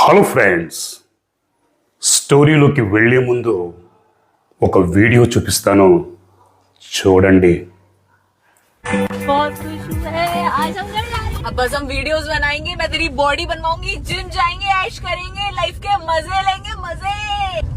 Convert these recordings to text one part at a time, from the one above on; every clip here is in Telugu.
హలో ఫ్రెండ్స్, స్టోరీలోకి వెళ్ళే ముందు ఒక వీడియో చూపిస్తాను, చూడండి. बहुत खुश हूँ मैं। आज हम घर जा रहे हैं। अब बस हम वीडियोस बनाएंगे, मैं तेरी बॉडी बनवाऊंगी, जिम जाएंगे, ऐश करेंगे, लाइफ के मजे लेंगे, मजे।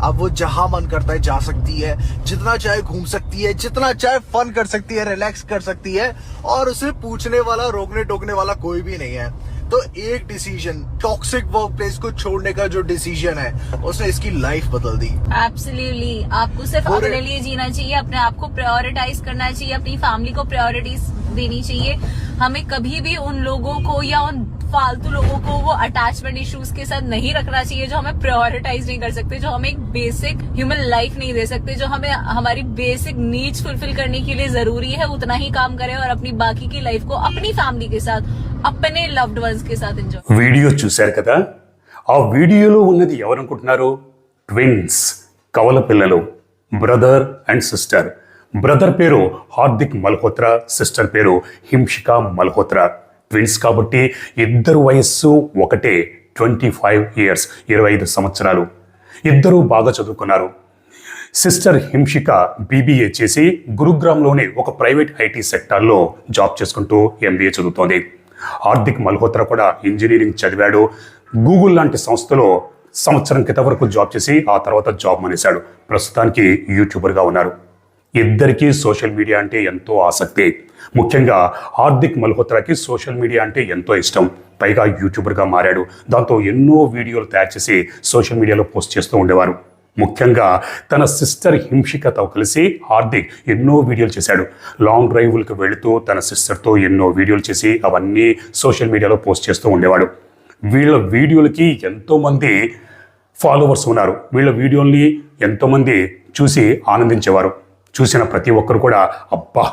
अब वो जहां मन करता है जा सकती है, जितना चाहे घूम सकती है, जितना चाहे फन कर सकती है, रिलैक्स कर सकती है और उसे पूछने वाला रोकने टोकने वाला कोई भी नहीं है। तो एक डिसीजन, टॉक्सिक वर्क प्लेस को छोड़ने का जो डिसीजन है, उसने इसकी लाइफ बदल दी। एब्सोल्युटली, आपको सिर्फ अपने लिए जीना चाहिए, अपने आप को प्रायोरिटाइज करना चाहिए, अपनी फैमिली को प्रायोरिटीज देनी चाहिए। हमें कभी भी उन लोगों को या उन फालतू लोगों को वो अटैचमेंट इश्यूज के साथ नहीं रखना चाहिए जो हमें प्रायोरिटाइज नहीं कर सकते, जो हमें एक बेसिक ह्यूमन लाइफ नहीं दे सकते, जो हमें हमारी बेसिक नीड्स फुलफिल करने के लिए जरूरी है उतना ही काम करें और अपनी बाकी की लाइफ को अपनी फैमिली के साथ, अपने लव्ड वंस के साथ एंजॉय। వీడియో చూశారు కదా? ఆ వీడియోలో ఉన్నది ఎవరనుకుంటున్నారు? ట్విన్స్, కవల పిల్లలు, బ్రదర్ అండ్ సిస్టర్. బ్రదర్ పేరు హార్దిక్ మల్హోత్రా, సిస్టర్ పేరు హింషికా మల్హోత్రా. ట్విన్స్ కాబట్టి ఇద్దరు వయస్సు ఒకటే, 25 ఇయర్స్, 25 సంవత్సరాలు. ఇద్దరూ బాగా చదువుకున్నారు. సిస్టర్ హింషిక బీబీఏ చేసి గురుగ్రామ్లోనే ఒక ప్రైవేట్ ఐటీ సెక్టార్లో జాబ్ చేసుకుంటూ ఎంబీఏ చదువుతోంది. హార్దిక్ మల్హోత్రా కూడా ఇంజనీరింగ్ చదివాడు. గూగుల్ లాంటి సంస్థలో సంవత్సరం క్రితం వరకు జాబ్ చేసి ఆ తర్వాత జాబ్ మానేశాడు. ప్రస్తుతానికి యూట్యూబర్గా ఉన్నారు. ఇద్దరికీ సోషల్ మీడియా అంటే ఎంతో ఆసక్తి. ముఖ్యంగా హార్దిక్ మల్హోత్రాకి సోషల్ మీడియా అంటే ఎంతో ఇష్టం. పైగా యూట్యూబర్గా మారాడు. దాంతో ఎన్నో వీడియోలు తయారు చేసి సోషల్ మీడియాలో పోస్ట్ చేస్తూ ఉండేవారు. ముఖ్యంగా తన సిస్టర్ హింషికతో కలిసి హార్దిక్ ఎన్నో వీడియోలు చేశాడు. లాంగ్ డ్రైవ్లకు వెళుతూ తన సిస్టర్తో ఎన్నో వీడియోలు చేసి అవన్నీ సోషల్ మీడియాలో పోస్ట్ చేస్తూ ఉండేవాడు. వీళ్ళ వీడియోలకి ఎంతోమంది ఫాలోవర్స్ ఉన్నారు. వీళ్ళ వీడియోల్ని ఎంతోమంది చూసి ఆనందించేవారు. చూసిన ప్రతి ఒక్కరు కూడా అబ్బా,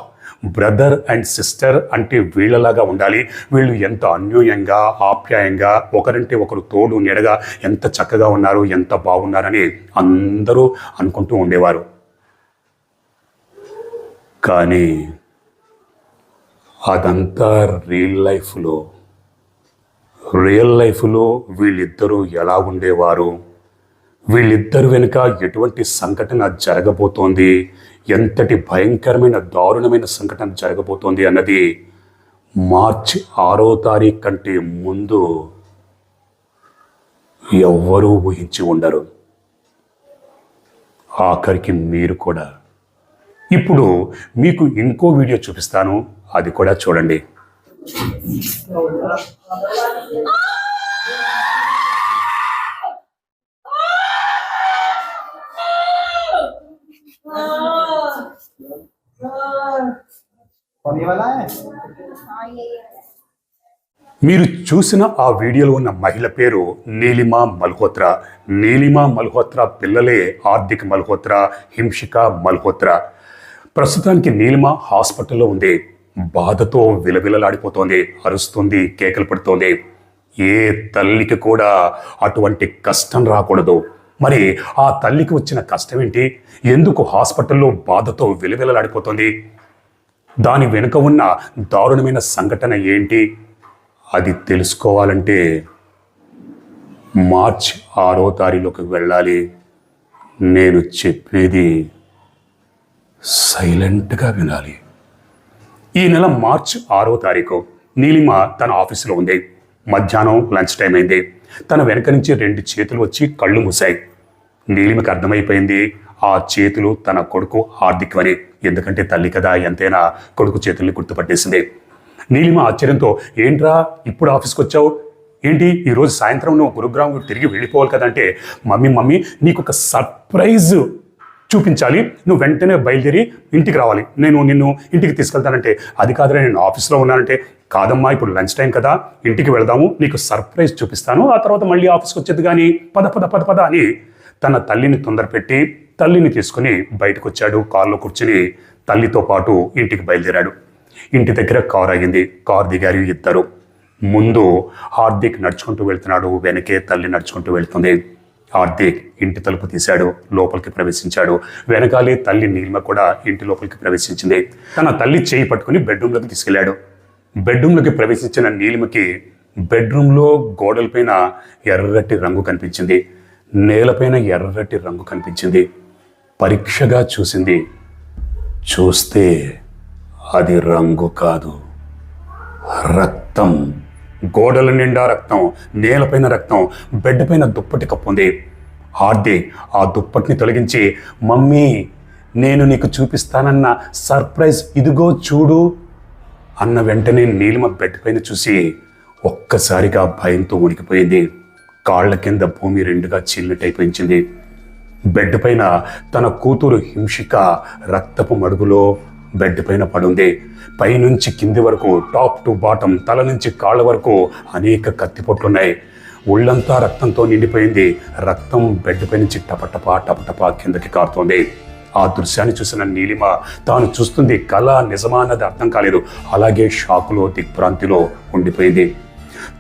బ్రదర్ అండ్ సిస్టర్ అంటే వీళ్ళలాగా ఉండాలి, వీళ్ళు ఎంత అన్యోన్యంగా ఆప్యాయంగా ఒకరంటే ఒకరు తోడు నీడగా ఎంత చక్కగా ఉన్నారు, ఎంత బాగున్నారని అందరూ అనుకుంటూ ఉండేవారు. కానీ అదంతా రియల్ లైఫ్లో వీళ్ళిద్దరూ ఎలా ఉండేవారు, వీళ్ళిద్దరు వెనుక ఎటువంటి సంఘటన జరగబోతోంది, ఎంతటి భయంకరమైన దారుణమైన సంఘటన జరగబోతోంది అన్నది మార్చి 6వ తారీఖు కంటే ముందు ఎవ్వరూ ఊహించి ఉండరు. ఆఖరికి మీరు కూడా. ఇప్పుడు మీకు ఇంకో వీడియో చూపిస్తాను, అది కూడా చూడండి. మీరు చూసిన ఆ వీడియోలో ఉన్న మహిళ పేరు నీలిమా మల్హోత్రా. నీలిమా మల్హోత్రా పిల్లలే హార్దిక్ మల్హోత్రా, హింషికా మల్హోత్రా. ప్రస్తుతానికి నీలిమా హాస్పిటల్లో ఉంది. బాధతో విలవిలలాడిపోతోంది, అరుస్తుంది, కేకలు పడుతోంది. ఏ తల్లికి కూడా అటువంటి కష్టం రాకూడదు. మరి ఆ తల్లికి వచ్చిన కష్టం ఏంటి? ఎందుకు హాస్పిటల్లో బాధతో విలవిలలాడిపోతుంది? దాని వెనుక ఉన్న దారుణమైన సంఘటన ఏంటి? అది తెలుసుకోవాలంటే మార్చి 6వ తారీఖులోకి వెళ్ళాలి. నేను చెప్పేది సైలెంట్గా వినాలి. ఈ నెల మార్చి 6వ తారీఖు నీలిమ తన ఆఫీసులో ఉంది. మధ్యాహ్నం లంచ్ టైం అయింది. తన వెనక నుంచి 2 చేతులు వచ్చి కళ్ళు మూసాయి. నీలిమకి అర్థమైపోయింది ఆ చేతులు తన కొడుకు హార్దిక్ అని. ఎందుకంటే తల్లి కదా, ఎంతైనా కొడుకు చేతుల్ని గుర్తుపట్టేసింది. నీలిమ ఆశ్చర్యంతో, ఏంట్రా ఇప్పుడు ఆఫీస్కి వచ్చావు? ఏంటి ఈరోజు సాయంత్రం నువ్వు గురుగ్రామ్ తిరిగి వెళ్ళిపోవాలి కదంటే, మమ్మీ నీకు ఒక సర్ప్రైజ్ చూపించాలి, నువ్వు వెంటనే బయలుదేరి ఇంటికి రావాలి, నేను నిన్ను ఇంటికి తీసుకెళ్తానంటే, అది కాదురా నేను ఆఫీస్లో ఉన్నానంటే, కాదమ్మా ఇప్పుడు లంచ్ టైం కదా, ఇంటికి వెళదాము, నీకు సర్ప్రైజ్ చూపిస్తాను, ఆ తర్వాత మళ్ళీ ఆఫీస్కి వచ్చేది కానీ పద అని తన తల్లిని తొందరపెట్టి తల్లిని తీసుకుని బయటకు వచ్చాడు. కారులో కూర్చుని తల్లితో పాటు ఇంటికి బయలుదేరాడు. ఇంటి దగ్గర కారు ఆగింది. కారు దిగారు ఇద్దరు. ముందు హార్దిక్ నడుచుకుంటూ వెళ్తున్నాడు, వెనకే తల్లి నడుచుకుంటూ వెళ్తుంది. హార్దిక్ ఇంటి తలుపు తీశాడు, లోపలికి ప్రవేశించాడు. వెనకాలే తల్లి నీలిమ కూడా ఇంటి లోపలికి ప్రవేశించింది. తన తల్లి చేయి పట్టుకుని బెడ్రూమ్లోకి తీసుకెళ్లాడు. బెడ్రూమ్లోకి ప్రవేశించిన నీలిమకి బెడ్రూమ్లో గోడలపైన ఎర్రటి రంగు కనిపించింది, నేలపైన ఎర్రటి రంగు కనిపించింది. పరీక్షగా చూసింది. చూస్తే అది రంగు కాదు, రక్తం. గోడల నిండా రక్తం, నేలపైన రక్తం, బెడ్ పైన దుప్పటి కప్పుంది. హార్దిక్ ఆ దుప్పటిని తొలగించి, మమ్మీ నేను నీకు చూపిస్తానన్న సర్ప్రైజ్ ఇదిగో చూడు అన్న వెంటనే నీలిమ బెడ్ పైన చూసి ఒక్కసారిగా భయంతో ఉనికిపోయింది. కాళ్ల కింద భూమి రెండుగా చీలినట్టయిపోయించింది. బెడ్ పైన తన కూతురు హింషిక రక్తపు మడుగులో బెడ్ పైన పడుంది. పైనుంచి కింది వరకు, టాప్ టు బాటం, తల నుంచి కాళ్ళ వరకు అనేక కత్తిపొట్లున్నాయి. ఒళ్ళంతా రక్తంతో నిండిపోయింది. రక్తం బెడ్ పై నుంచి టపటపా టపటపా కిందకి కారుతోంది. ఆ దృశ్యాన్ని చూసిన నీలిమ తాను చూస్తుంది కళ నిజమా అన్నది అర్థం కాలేదు. అలాగే షాకులో దిగ్భ్రాంతిలో ఉండిపోయింది.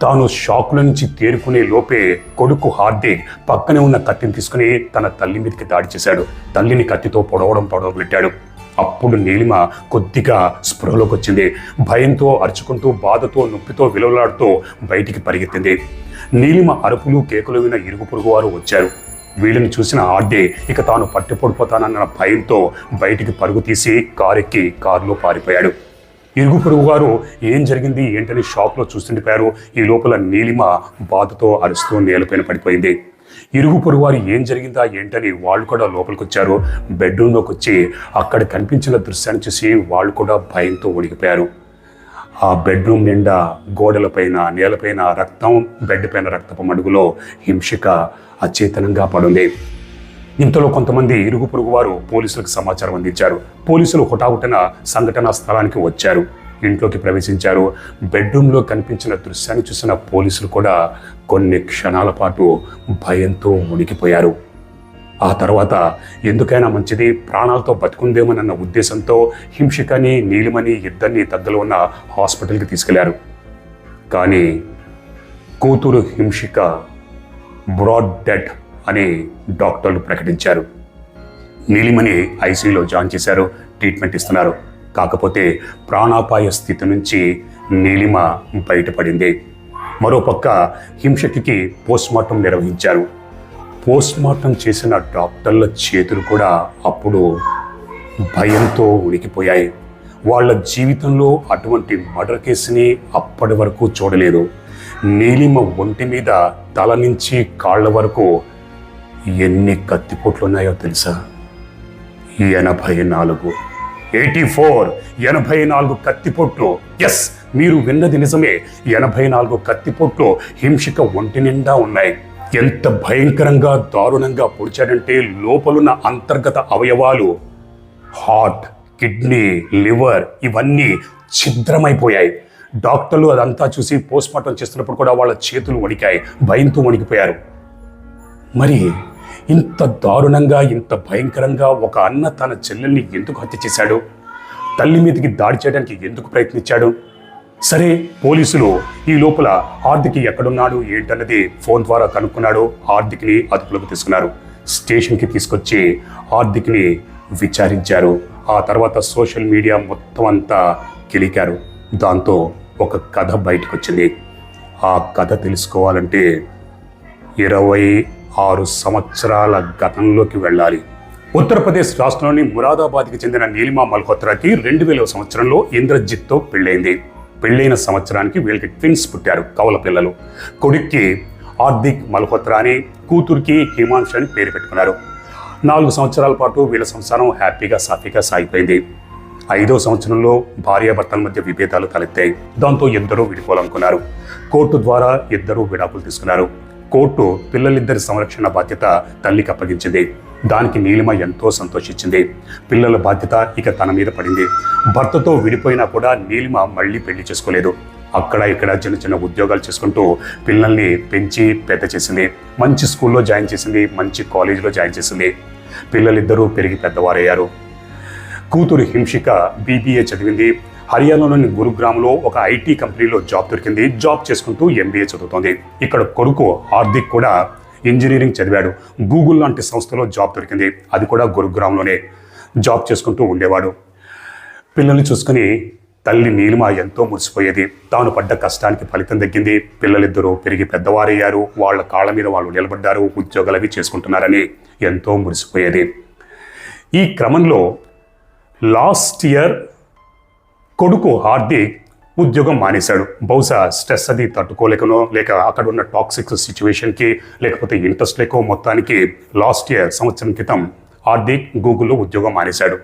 తాను షాకుల నుంచి తేరుకునే లోపే కొడుకు హార్దిక్ పక్కనే ఉన్న కత్తిని తీసుకుని తన తల్లి మీదకి దాడి చేశాడు. తల్లిని కత్తితో పొడవడం పెట్టాడు. అప్పుడు నీలిమ కొద్దిగా స్పృహలోకి వచ్చింది. భయంతో అరుచుకుంటూ, బాధతో, నొప్పితో విలువలాడుతూ బయటికి పరిగెత్తింది. నీలిమ అరుపులు కేకులు విన ఇరుగు పొరుగు వారు వచ్చారు. వీళ్ళని చూసిన హార్దిక్ ఇక తాను పట్టుపడిపోతానన్న భయంతో బయటికి పరుగు తీసి కారెక్కి కారులో పారిపోయాడు. ఇరుగు పొరుగు వారు ఏం జరిగింది ఏంటని షాక్లో చూస్తుండిపోయారు. ఈ లోపల నీలిమ బాధతో అరుస్తూ నేలపైన పడిపోయింది. ఇరుగు పొరుగు వారు ఏం జరిగిందా ఏంటని వాళ్ళు కూడా లోపలికి వచ్చారు. బెడ్రూమ్లోకి వచ్చి అక్కడ కనిపించిన దృశ్యాన్ని చూసి వాళ్ళు కూడా భయంతో ఉడికిపోయారు. ఆ బెడ్రూమ్ నిండా గోడలపైన, నేలపైన రక్తం, బెడ్ పైన రక్తపు మడుగులో హింషిక అచేతనంగా పడుంది. ఇంతలో కొంతమంది ఇరుగు పొరుగు వారు పోలీసులకు సమాచారం అందించారు. పోలీసులు హుటాహుటిన సంఘటనా స్థలానికి వచ్చారు. ఇంట్లోకి ప్రవేశించారు. బెడ్రూమ్లో కనిపించిన దృశ్యాన్ని చూసిన పోలీసులు కూడా కొన్ని క్షణాల పాటు భయంతో ఉనికిపోయారు. ఆ తర్వాత ఎందుకైనా మంచిది, ప్రాణాలతో బతుకుందేమోనన్న ఉద్దేశంతో హింషికని, నీలిమని ఇద్దరిని దగ్గరలో ఉన్న హాస్పిటల్కి తీసుకెళ్లారు. కానీ కూతురు హింషిక బ్రాడ్ డెడ్ అని డాక్టర్లు ప్రకటించారు. నీలిమని ఐసీయూలో జాయిన్ చేశారు. ట్రీట్మెంట్ ఇస్తున్నారు. కాకపోతే ప్రాణాపాయ స్థితి నుంచి నీలిమ బయటపడింది. మరోపక్క హింషకికి పోస్ట్మార్టం నిర్వహించారు. పోస్ట్మార్టం చేసిన డాక్టర్ల చేతులు కూడా అప్పుడు భయంతో ఉనికిపోయాయి. వాళ్ళ జీవితంలో అటువంటి మర్డర్ కేసుని అప్పటి వరకు చూడలేదు. నీలిమ ఒంటి మీద తల నుంచి కాళ్ళ వరకు ఎన్ని కత్తిపోట్లున్నాయో తెలుసా? 84. 84 కత్తిపోట్లు. ఎస్, మీరు విన్నది నిజమే. 84 కత్తిపోట్లు హింషిక ఒంటి నిండా ఉన్నాయి. ఎంత భయంకరంగా దారుణంగా పొడిచాడంటే లోపలున్న అంతర్గత అవయవాలు, హార్ట్, కిడ్నీ, లివర్ ఇవన్నీ ఛిద్రమైపోయాయి. డాక్టర్లు అదంతా చూసి పోస్ట్మార్టం చేస్తున్నప్పుడు కూడా వాళ్ళ చేతులు వణికాయి, భయంతో వణికిపోయారు. మరి ఇంత దారుణంగా, ఇంత భయంకరంగా ఒక అన్న తన చెల్లెల్ని ఎందుకు హత్య చేశాడు? తల్లి మీదకి దాడి చేయడానికి ఎందుకు ప్రయత్నించాడు? సరే, పోలీసులు ఈ లోపల హార్దిక్ ఎక్కడున్నాడు ఏంటన్నది ఫోన్ ద్వారా కనుక్కున్నాడు. హార్దిక్ని అదుపులోకి తీసుకున్నారు. స్టేషన్కి తీసుకొచ్చి హార్దిక్ని విచారించారు. ఆ తర్వాత సోషల్ మీడియా మొత్తం అంతా కిలికారు. దాంతో ఒక కథ బయటకు వచ్చింది. ఆ కథ తెలుసుకోవాలంటే 26 సంవత్సరాల గతంలోకి వెళ్ళాలి. ఉత్తరప్రదేశ్ రాష్ట్రంలోని మురాదాబాద్కి చెందిన నీలిమ మల్హోత్రాకి 2000 సంవత్సరంలో ఇంద్రజిత్తో పెళ్ళైంది. పెళ్ళైన సంవత్సరానికి వీళ్ళకి ట్విన్స్ పుట్టారు, కవల పిల్లలు. కొడుక్కి హార్దిక్ మల్హోత్రా అని, కూతురికి హిమాంషు అని పేరు పెట్టుకున్నారు. 4 సంవత్సరాల పాటు వీళ్ళ సంసారం హ్యాపీగా సాఫీగా సాగిపోయింది. 5వ సంవత్సరంలో భార్యాభర్తల మధ్య విభేదాలు తలెత్తాయి. దాంతో ఇద్దరూ విడిపోవాలనుకున్నారు. కోర్టు ద్వారా ఇద్దరూ విడాకులు తీసుకున్నారు. కోర్టు పిల్లలిద్దరి సంరక్షణ బాధ్యత తల్లికి అప్పగించింది. దానికి నీలిమ ఎంతో సంతోషించింది. పిల్లల బాధ్యత ఇక తన మీద పడింది. భర్తతో విడిపోయినా కూడా నీలిమ మళ్ళీ పెళ్లి చేసుకోలేదు. అక్కడ ఇక్కడ చిన్న చిన్న ఉద్యోగాలు చేసుకుంటూ పిల్లల్ని పెంచి పెద్ద చేసింది. మంచి స్కూల్లో జాయిన్ చేసింది, మంచి కాలేజీలో జాయిన్ చేసింది. పిల్లలిద్దరూ పెరిగి పెద్దవారయ్యారు. కూతురు హింషిక BBA చదివింది. హర్యానాలోని గురుగ్రామ్లో ఒక IT కంపెనీలో జాబ్ దొరికింది. జాబ్ చేసుకుంటూ MBA చదువుతోంది. ఇక్కడ కొడుకు హార్దిక్ కూడా ఇంజనీరింగ్ చదివాడు. గూగుల్ లాంటి సంస్థలో జాబ్ దొరికింది. అది కూడా గురుగ్రామ్లోనే. జాబ్ చేసుకుంటూ ఉండేవాడు. పిల్లల్ని చూసుకుని తల్లి నీలిమ ఎంతో మురిసిపోయేది. తాను పడ్డ కష్టానికి ఫలితం దక్కింది. పిల్లలిద్దరూ పెరిగి పెద్దవారయ్యారు. వాళ్ళ కాళ్ళ మీద వాళ్ళు నిలబడ్డారు, ఉద్యోగాలు అవి చేసుకుంటున్నారని ఎంతో మురిసిపోయేది. ఈ క్రమంలో లాస్ట్ ఇయర్ కొడుకు హార్దిక్ ఉద్యోగం మానేశాడు. బహుశా స్ట్రెస్ అది తట్టుకోలేకనో, లేక అక్కడ ఉన్న టాక్సిక్ సిచ్యువేషన్కి, లేకపోతే ఇంట్రెస్ట్ లేకో మొత్తానికి లాస్ట్ ఇయర్ సంవత్సరం క్రితం హార్దిక్ గూగుల్లో ఉద్యోగం మానేశాడు.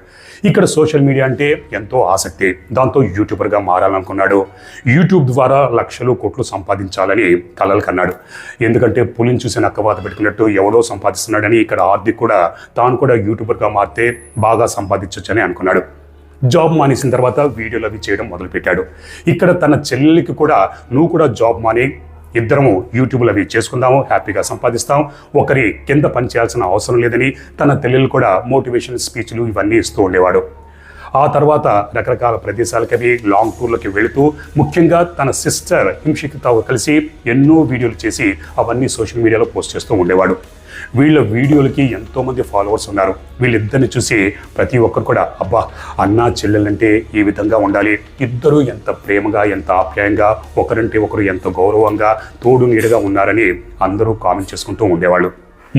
ఇక్కడ సోషల్ మీడియా అంటే ఎంతో ఆసక్తి. దాంతో యూట్యూబర్గా మారాలనుకున్నాడు. యూట్యూబ్ ద్వారా లక్షలు కోట్లు సంపాదించాలని కలలు కన్నాడు. ఎందుకంటే పులిని చూసి నక్కవాత పెట్టుకున్నట్టు ఎవడో సంపాదిస్తున్నాడని ఇక్కడ హార్దిక్ కూడా తాను కూడా యూట్యూబర్గా మారితే బాగా సంపాదించవచ్చని అనుకున్నాడు. జాబ్ మానేసిన తర్వాత వీడియోలు అవి చేయడం మొదలుపెట్టాడు. ఇక్కడ తన చెల్లెలికి కూడా నువ్వు కూడా జాబ్ మాని ఇద్దరము యూట్యూబ్లు అవి చేసుకుందాము, హ్యాపీగా సంపాదిస్తాం, ఒకరి కింద పని చేయాల్సిన అవసరం లేదని తన చెల్లెలు కూడా మోటివేషన్ స్పీచ్లు ఇవన్నీ ఇస్తూ ఉండేవాడు. ఆ తర్వాత రకరకాల ప్రదేశాలకి లాంగ్ టూర్లకి వెళుతూ ముఖ్యంగా తన సిస్టర్ హింషికతో కలిసి ఎన్నో వీడియోలు చేసి అవన్నీ సోషల్ మీడియాలో పోస్ట్ చేస్తూ ఉండేవాడు. వీళ్ళ వీడియోలకి ఎంతోమంది ఫాలోవర్స్ ఉన్నారు. వీళ్ళిద్దరిని చూసి ప్రతి ఒక్కరు కూడా అబ్బా అన్నా చెల్లెలంటే ఈ విధంగా ఉండాలి, ఇద్దరూ ఎంత ప్రేమగా ఎంత ఆప్యాయంగా ఒకరంటే ఒకరు ఎంత గౌరవంగా తోడు నీడగా ఉన్నారని అందరూ కామెంట్ చేసుకుంటూ ఉండేవాళ్ళు.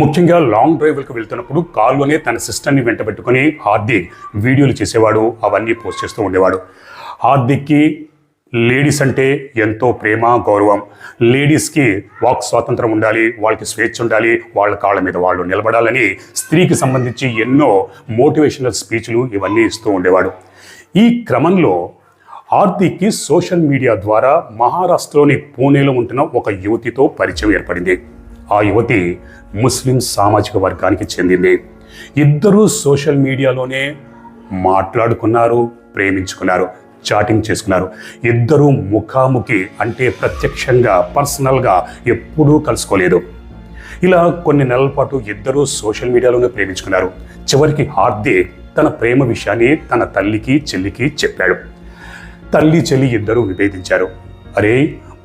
ముఖ్యంగా లాంగ్ డ్రైవ్లకు వెళ్తున్నప్పుడు కారులోనే తన సిస్టర్ని వెంట పెట్టుకుని హార్దిక్ వీడియోలు చేసేవాడు, అవన్నీ పోస్ట్ చేస్తూ ఉండేవాడు. హార్దిక్కి లేడీస్ అంటే ఎంతో ప్రేమ గౌరవం. లేడీస్కి వాక్ స్వాతంత్రం ఉండాలి, వాళ్ళకి స్వేచ్ఛ ఉండాలి, వాళ్ళ కాళ్ళ మీద వాళ్ళు నిలబడాలని స్త్రీకి సంబంధించి ఎన్నో మోటివేషనల్ స్పీచ్లు ఇవన్నీ ఇస్తూ ఉండేవాడు. ఈ క్రమంలో హార్దిక్కి సోషల్ మీడియా ద్వారా మహారాష్ట్రలోని పూణేలో ఉంటున్న ఒక యువతితో పరిచయం ఏర్పడింది. ఆ యువతి ముస్లిం సామాజిక వర్గానికి చెందింది. ఇద్దరూ సోషల్ మీడియాలోనే మాట్లాడుకున్నారు, ప్రేమించుకున్నారు, చాటింగ్ చేసుకున్నారు. ఇద్దరూ ముఖాముఖి అంటే ప్రత్యక్షంగా పర్సనల్గా ఎప్పుడూ కలుసుకోలేదు. ఇలా కొన్ని నెలల పాటు ఇద్దరూ సోషల్ మీడియాలోనే ప్రేమించుకున్నారు. చివరికి హార్దిక్ తన ప్రేమ విషయాన్ని తన తల్లికి చెల్లికి చెప్పాడు. తల్లి చెల్లి ఇద్దరూ నివేదించారు. అరే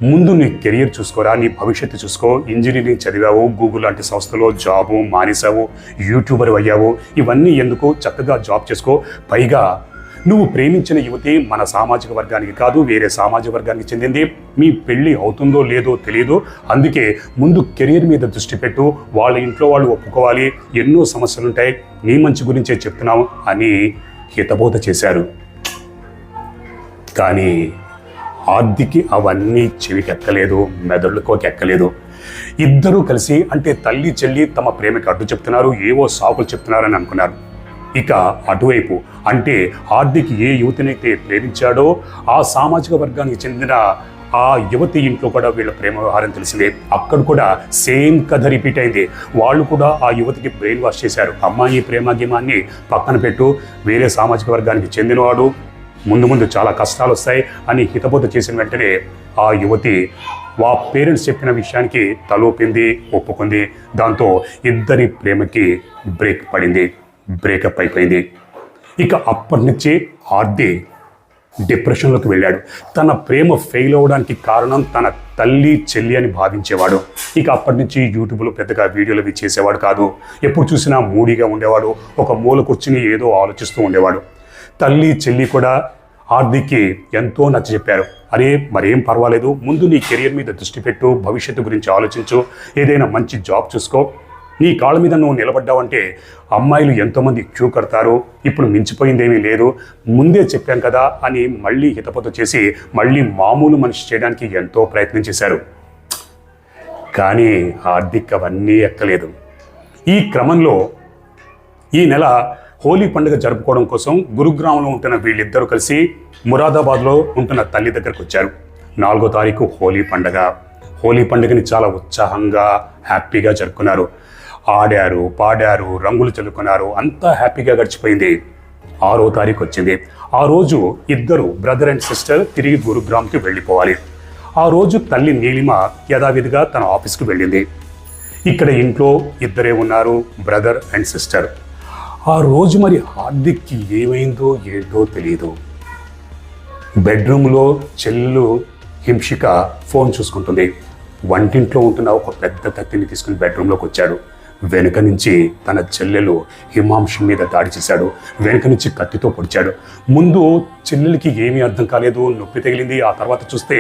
ముందు నీ కెరియర్ చూసుకోరా, నీ భవిష్యత్తు చూసుకో, ఇంజనీరింగ్ చదివావు, గూగుల్ లాంటి సంస్థలో జాబు మానేసావు, యూట్యూబర్ అయ్యావు, ఇవన్నీ ఎందుకు, చక్కగా జాబ్ చేసుకో, పైగా నువ్వు ప్రేమించిన యువతి మన సామాజిక వర్గానికి కాదు వేరే సామాజిక వర్గానికి చెందింది, మీ పెళ్ళి అవుతుందో లేదో తెలియదు, అందుకే ముందు కెరీర్ మీద దృష్టి పెట్టు, వాళ్ళ ఇంట్లో వాళ్ళు ఒప్పుకోవాలి, ఎన్నో సమస్యలుంటాయి, నీ మంచి గురించే చెప్తున్నావు అని హితబోధ చేశారు. కానీ హార్దిక్కి అవన్నీ చెవికెక్కలేదు, మెదడుకోకి ఎక్కలేదు. ఇద్దరూ కలిసి అంటే తల్లి చెల్లి తమ ప్రేమకి అడ్డు చెప్తున్నారు, ఏవో సాకులు చెప్తున్నారని అనుకున్నారు. ఇక అటువైపు అంటే హార్దిక్ ఏ యువతినైతే ప్రేమించాడో ఆ సామాజిక వర్గానికి చెందిన ఆ యువతి ఇంట్లో కూడా వీళ్ళ ప్రేమ వ్యవహారం తెలిసిందే. అక్కడ కూడా సేమ్ కథ రిపీట్ అయింది. వాళ్ళు కూడా ఆ యువతికి బ్రెయిన్ వాష్ చేశారు. అమ్మాయి ప్రేమ గిమాన్ని పక్కన పెట్టు, వేరే సామాజిక వర్గానికి చెందినవాడు, ముందు ముందు చాలా కష్టాలు వస్తాయి అని హితబోధ చేసిన వెంటనే ఆ యువతి పేరెంట్స్ చెప్పిన విషయానికి తలూపింది, ఒప్పుకుంది. దాంతో ఇద్దరి ప్రేమకి బ్రేక్ పడింది, బ్రేకప్ అయిపోయింది. ఇక అప్పటి నుంచి హార్దిక్ డిప్రెషన్లోకి వెళ్ళాడు. తన ప్రేమ ఫెయిల్ అవ్వడానికి కారణం తన తల్లి చెల్లి అని భావించేవాడు. ఇక అప్పటి నుంచి యూట్యూబ్లో పెద్దగా వీడియోలు అవి చేసేవాడు కాదు. ఎప్పుడు చూసినా మూడీగా ఉండేవాడు, ఒక మూల కూర్చుని ఏదో ఆలోచిస్తూ ఉండేవాడు. తల్లి చెల్లి కూడా హార్దిక్కి ఎంతో నచ్చజెప్పారు. అరే మరేం పర్వాలేదు, ముందు నీ కెరియర్ మీద దృష్టి పెట్టు, భవిష్యత్తు గురించి ఆలోచించు, ఏదైనా మంచి జాబ్ చూసుకో, నీ కాళ్ళ మీద నువ్వు నిలబడ్డావంటే అమ్మాయిలు ఎంతోమంది క్యూ కడతారు, ఇప్పుడు మించిపోయిందేమీ లేదు, ముందే చెప్పాం కదా అని మళ్ళీ హితబోధ చేసి మళ్ళీ మామూలు మనిషి చేయడానికి ఎంతో ప్రయత్నం చేశారు. కానీ హార్దిక్ అవన్నీ ఎక్కలేదు. ఈ క్రమంలో ఈ నెల హోలీ పండుగ జరుపుకోవడం కోసం గురుగ్రామంలో ఉంటున్న వీళ్ళిద్దరూ కలిసి మురాదాబాద్లో ఉంటున్న తల్లి దగ్గరకు వచ్చారు. 4వ తారీఖు హోలీ పండుగ. హోలీ పండుగని చాలా ఉత్సాహంగా హ్యాపీగా జరుపుకున్నారు. ఆడారు, పాడారు, రంగులు చల్లుకున్నారు, అంతా హ్యాపీగా గడిచిపోయింది. 6వ తారీఖు వచ్చింది. ఆ రోజు ఇద్దరు బ్రదర్ అండ్ సిస్టర్ తిరిగి గురుగ్రామ్కి వెళ్ళిపోవాలి. ఆ రోజు తల్లి నీలిమ యథావిధిగా తన ఆఫీస్కి వెళ్ళింది. ఇక్కడ ఇంట్లో ఇద్దరే ఉన్నారు, బ్రదర్ అండ్ సిస్టర్. ఆ రోజు మరి హార్దిక్కి ఏమైందో ఏంటో తెలియదు. బెడ్రూమ్లో చెల్లు హింషిక ఫోన్ చూసుకుంటుంది. వంటింట్లో ఉంటున్న ఒక పెద్ద కత్తిని తీసుకుని బెడ్రూమ్లోకి వచ్చాడు. వెనుక నుంచి తన చెల్లెలు హిమాంశు మీద దాడి చేశాడు. వెనుక నుంచి కత్తితో పొడిచాడు. ముందు చెల్లెలికి ఏమీ అర్థం కాలేదు, నొప్పి తగిలింది. ఆ తర్వాత చూస్తే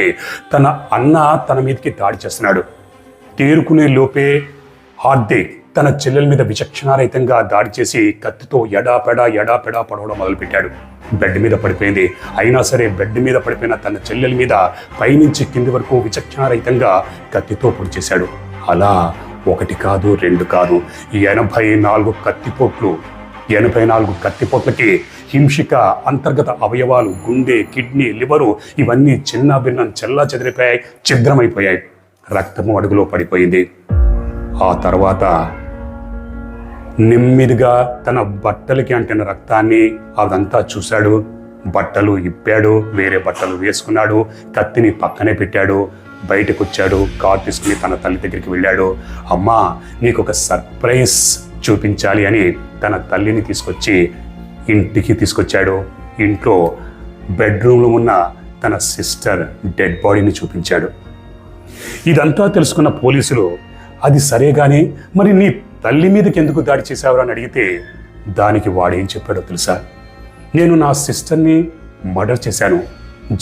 తన అన్న తన మీదకి దాడి చేస్తున్నాడు. తేరుకునే లోపే హార్దిక్ తన చెల్లెల మీద విచక్షణారహితంగా దాడి చేసి కత్తితో ఎడాపెడా పడవడం మొదలుపెట్టాడు. బెడ్ మీద పడిపోయింది. అయినా సరే బెడ్ మీద పడిపోయిన తన చెల్లెల మీద పైనుంచి కింది వరకు విచక్షణారహితంగా కత్తితో పొడి చేశాడు. అలా 1 కాదు 2 కాదు 84 కత్తిపోట్లు. 84 కత్తిపోట్లకి హింసిక అంతర్గత అవయవాలు, గుండె, కిడ్నీ, లివరు ఇవన్నీ చిన్న భిన్నం చెల్లా చెదిరిపోయాయి, ఛిద్రమైపోయాయి. రక్తము అడుగులో పడిపోయింది. ఆ తర్వాత నెమ్మదిగా తన బట్టలకి అంటిన రక్తాన్ని అదంతా చూశాడు. బట్టలు ఇప్పాడు, వేరే బట్టలు వేసుకున్నాడు, కత్తిని పక్కనే పెట్టాడు. బయటకు వచ్చాడు. కారు తీసుకుని తన తల్లి దగ్గరికి వెళ్ళాడు. అమ్మా, నీకు ఒక సర్ప్రైజ్ చూపించాలి అని తన తల్లిని తీసుకొచ్చి ఇంటికి తీసుకొచ్చాడు. ఇంట్లో బెడ్రూమ్లో ఉన్న తన సిస్టర్ డెడ్ బాడీని చూపించాడు. ఇదంతా తెలుసుకున్న పోలీసులు, అది సరే కానీ మరి నీ తల్లి మీదకి ఎందుకు దాడి చేశావు అని అడిగితే దానికి వాడేం చెప్పాడో తెలుసా? నేను నా సిస్టర్ని మర్డర్ చేశాను,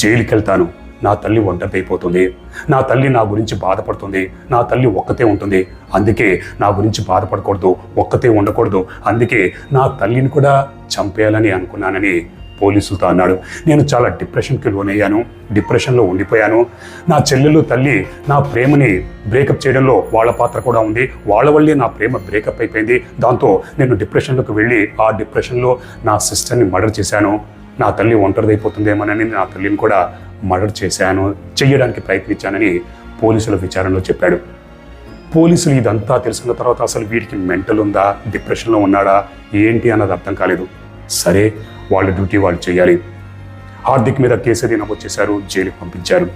జైలుకి వెళ్తాను, నా తల్లి ఒంటరిదైపోతుంది, నా తల్లి నా గురించి బాధపడుతుంది, నా తల్లి ఒక్కతే ఉంటుంది, అందుకే నా గురించి బాధపడకూడదు, ఒక్కతే ఉండకూడదు, అందుకే నా తల్లిని కూడా చంపేయాలని అనుకున్నానని పోలీసులతో అన్నాడు. నేను చాలా డిప్రెషన్కి లోనయ్యాను, డిప్రెషన్లో ఉండిపోయాను. నా చెల్లెలు తల్లి నా ప్రేమని బ్రేకప్ చేయడంలో వాళ్ళ పాత్ర కూడా ఉంది, వాళ్ళ వల్లే నా ప్రేమ బ్రేకప్ అయిపోయింది. దాంతో నేను డిప్రెషన్లోకి వెళ్ళి ఆ డిప్రెషన్లో నా సిస్టర్ని మర్డర్ చేశాను, నా తల్లి ఒంటరిదైపోతుందేమోనని నా తల్లిని కూడా మర్డర్ చేయడానికి ప్రయత్నించానని పోలీసుల విచారణలో చెప్పాడు. పోలీసులు ఇదంతా తెలుసుకున్న తర్వాత అసలు వీడికి మెంటల్ ఉందా, డిప్రెషన్లో ఉన్నాడా ఏంటి అన్నది అర్థం కాలేదు. సరే, వాళ్ళ డ్యూటీ వాళ్ళు చేయాలి. హార్దిక్ మీద కేసు అది నమోదు చేశారు, జైలుకి పంపించారు.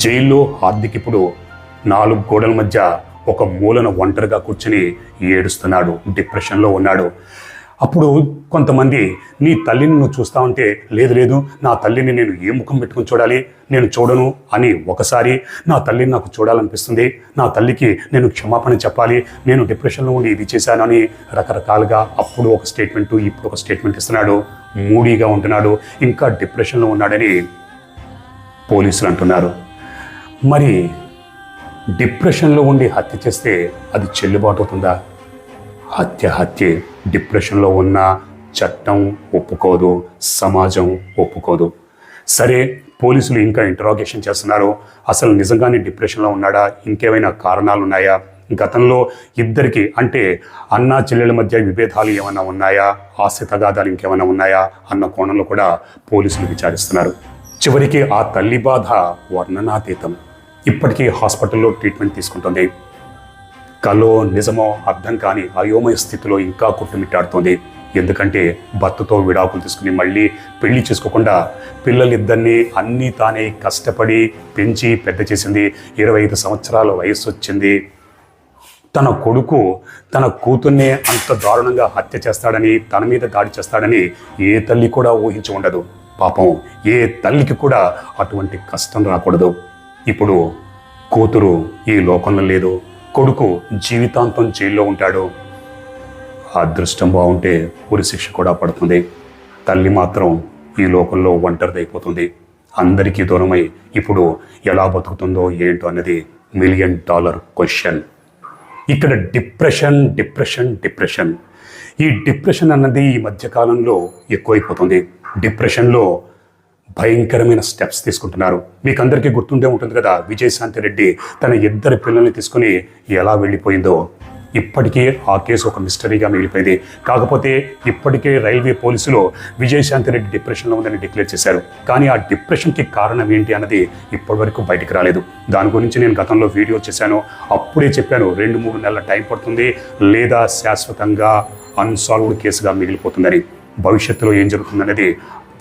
జైల్లో హార్దిక్ ఇప్పుడు 4 గోడల మధ్య ఒక మూలన ఒంటరిగా కూర్చుని ఏడుస్తున్నాడు, డిప్రెషన్లో ఉన్నాడు. అప్పుడు కొంతమంది, నీ తల్లిని నువ్వు చూస్తావంటే, లేదు నా తల్లిని నేను ఏ ముఖం పెట్టుకుని చూడాలి, నేను చూడను అని ఒకసారి, నా తల్లిని నాకు చూడాలనిపిస్తుంది, నా తల్లికి నేను క్షమాపణ చెప్పాలి, నేను డిప్రెషన్లో ఉండి ఇది చేశాను అని రకరకాలుగా అప్పుడు ఒక స్టేట్మెంటు ఇప్పుడు ఒక స్టేట్మెంట్ ఇస్తున్నాడు. మూడీగా ఉంటున్నాడు, ఇంకా డిప్రెషన్లో ఉన్నాడని పోలీసులు అంటున్నారు. మరి డిప్రెషన్లో ఉండి హత్య చేస్తే అది చెల్లుబాటు అవుతుందా? హత్యే. డిప్రెషన్లో ఉన్న చట్టం ఒప్పుకోదు, సమాజం ఒప్పుకోదు. సరే, పోలీసులు ఇంకా ఇంటరాగేషన్ చేస్తున్నారు. అసలు నిజంగానే డిప్రెషన్లో ఉన్నాడా, ఇంకేమైనా కారణాలు ఉన్నాయా, గతంలో ఇద్దరికి అంటే అన్నా చెల్లెల మధ్య విభేదాలు ఏమైనా ఉన్నాయా, ఆస్తి తగాదాలు ఇంకేమైనా ఉన్నాయా అన్న కోణంలో కూడా పోలీసులు విచారిస్తున్నారు. చివరికి ఆ తల్లి బాధ వర్ణనాతీతం. ఇప్పటికీ హాస్పిటల్లో ట్రీట్మెంట్ తీసుకుంటుంది. కలో నిజమో అర్థం కాని అయోమయ స్థితిలో ఇంకా కుట్టుమిట్టాడుతోంది. ఎందుకంటే భర్తతో విడాకులు తీసుకుని మళ్ళీ పెళ్లి చేసుకోకుండా పిల్లలిద్దరినీ అన్నీ తానే కష్టపడి పెంచి పెద్ద చేసింది. 25 సంవత్సరాల వయసు వచ్చింది. తన కొడుకు తన కూతుర్నే అంత దారుణంగా హత్య చేస్తాడని, తన మీద దాడి చేస్తాడని ఏ తల్లి కూడా ఊహించి ఉండదు. పాపం ఏ తల్లికి కూడా అటువంటి కష్టం రాకూడదు. ఇప్పుడు కూతురు ఈ లోకంలో లేదు, కొడుకు జీవితాంతం జైల్లో ఉంటాడు. అదృష్టం బాగుంటే ఉరిశిక్ష కూడా పడుతుంది. తల్లి మాత్రం ఈ లోకంలో ఒంటరిదైపోతుంది. అందరికీ దూరమై ఇప్పుడు ఎలా బతుకుతుందో ఏంటో అన్నది $1 మిలియన్ క్వశ్చన్. ఇక్కడ డిప్రెషన్. ఈ డిప్రెషన్ అన్నది ఈ మధ్యకాలంలో ఎక్కువైపోతుంది. డిప్రెషన్లో భయంకరమైన స్టెప్స్ తీసుకుంటున్నారు. మీకు అందరికీ గుర్తుండే ఉంటుంది కదా, విజయశాంతి రెడ్డి తన 2 పిల్లల్ని తీసుకుని ఎలా వెళ్ళిపోయిందో. ఇప్పటికీ ఆ కేసు ఒక మిస్టరీగా మిగిలిపోయింది. కాకపోతే ఇప్పటికే రైల్వే పోలీసులు విజయశాంతి రెడ్డి డిప్రెషన్లో ఉందని డిక్లేర్ చేశారు. కానీ ఆ డిప్రెషన్కి కారణం ఏంటి అన్నది ఇప్పటివరకు బయటకు రాలేదు. దాని గురించి నేను గతంలో వీడియో చేశాను. అప్పుడే చెప్పాను, 2-3 నెలల టైం పడుతుంది, లేదా శాశ్వతంగా అన్సాల్వ్డ్ కేసుగా మిగిలిపోతుందని. భవిష్యత్తులో ఏం జరుగుతుందనేది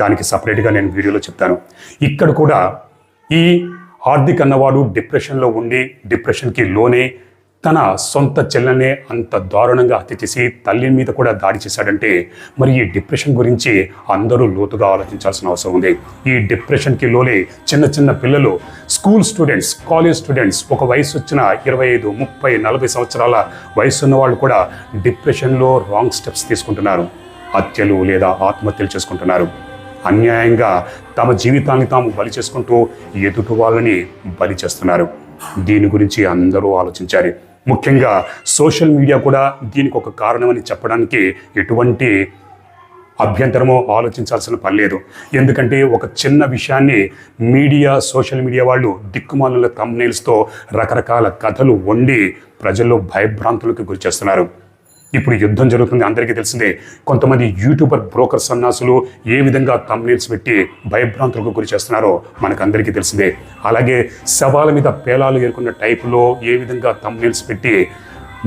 దానికి సపరేట్గా నేను వీడియోలో చెప్తాను. ఇక్కడ కూడా ఈ హార్దిక్ అన్నవాడు డిప్రెషన్లో ఉండి డిప్రెషన్కి లోనే తన సొంత చెల్లెల్నే అంత దారుణంగా హత్య చేసి తల్లి మీద కూడా దాడి చేశాడంటే మరి ఈ డిప్రెషన్ గురించి అందరూ లోతుగా ఆలోచించాల్సిన అవసరం ఉంది. ఈ డిప్రెషన్కి లోనే చిన్న చిన్న పిల్లలు, స్కూల్ స్టూడెంట్స్, కాలేజ్ స్టూడెంట్స్, ఒక వయసు వచ్చిన 25, 30, 40 సంవత్సరాల వయసు ఉన్న వాళ్ళు కూడా డిప్రెషన్లో రాంగ్ స్టెప్స్ తీసుకుంటున్నారు. హత్యలు లేదా ఆత్మహత్యలు చేసుకుంటున్నారు. అన్యాయంగా తమ జీవితాన్ని తాము బలి చేసుకుంటూ ఎదుటి వాళ్ళని బలి చేస్తున్నారు. దీని గురించి అందరూ ఆలోచించారు. ముఖ్యంగా సోషల్ మీడియా కూడా దీనికి ఒక కారణమని చెప్పడానికి ఎటువంటి అభ్యంతరమో ఆలోచించాల్సిన పని లేదు. ఎందుకంటే ఒక చిన్న విషయాన్ని సోషల్ మీడియా వాళ్ళు దిక్కుమాలిన థంబ్నెయిల్స్తో రకరకాల కథలు వండి ప్రజల్లో భయభ్రాంతులకు గురి చేస్తున్నారు. ఇప్పుడు యుద్ధం జరుగుతుంది, అందరికీ తెలిసిందే. కొంతమంది యూట్యూబర్ బ్రోకర్ సన్నాసులు ఏ విధంగా థంబ్నెయిల్స్ పెట్టి భయభ్రాంతులకు గురి చేస్తున్నారో మనకందరికీ తెలిసిందే. అలాగే శవాల మీద పేలాలు ఏరుకున్న టైపులో ఏ విధంగా థంబ్నెయిల్స్ పెట్టి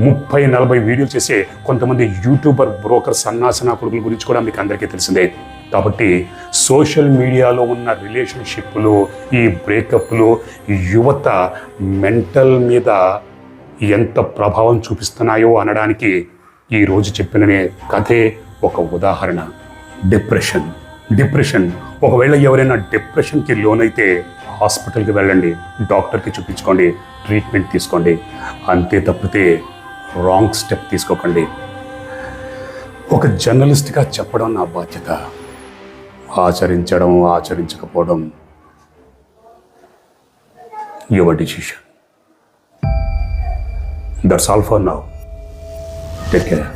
30-40 వీడియోలు చేసే కొంతమంది యూట్యూబర్ బ్రోకర్ సన్నాసన కొడుకుల గురించి కూడా మీకు అందరికీ తెలిసిందే. కాబట్టి సోషల్ మీడియాలో ఉన్న రిలేషన్షిప్లు, ఈ బ్రేకప్లు యువత మెంటల్ మీద ఎంత ప్రభావం చూపిస్తున్నాయో అనడానికి ఈరోజు చెప్పిన కథే ఒక ఉదాహరణ. డిప్రెషన్ ఒకవేళ ఎవరైనా డిప్రెషన్కి లోనైతే హాస్పిటల్కి వెళ్ళండి, డాక్టర్కి చూపించుకోండి, ట్రీట్మెంట్ తీసుకోండి. అంతే తప్పితే రాంగ్ స్టెప్ తీసుకోకండి. ఒక జర్నలిస్ట్గా చెప్పడం నా బాధ్యత. ఆచరించకపోవడం your decision. That's all for now. Take care.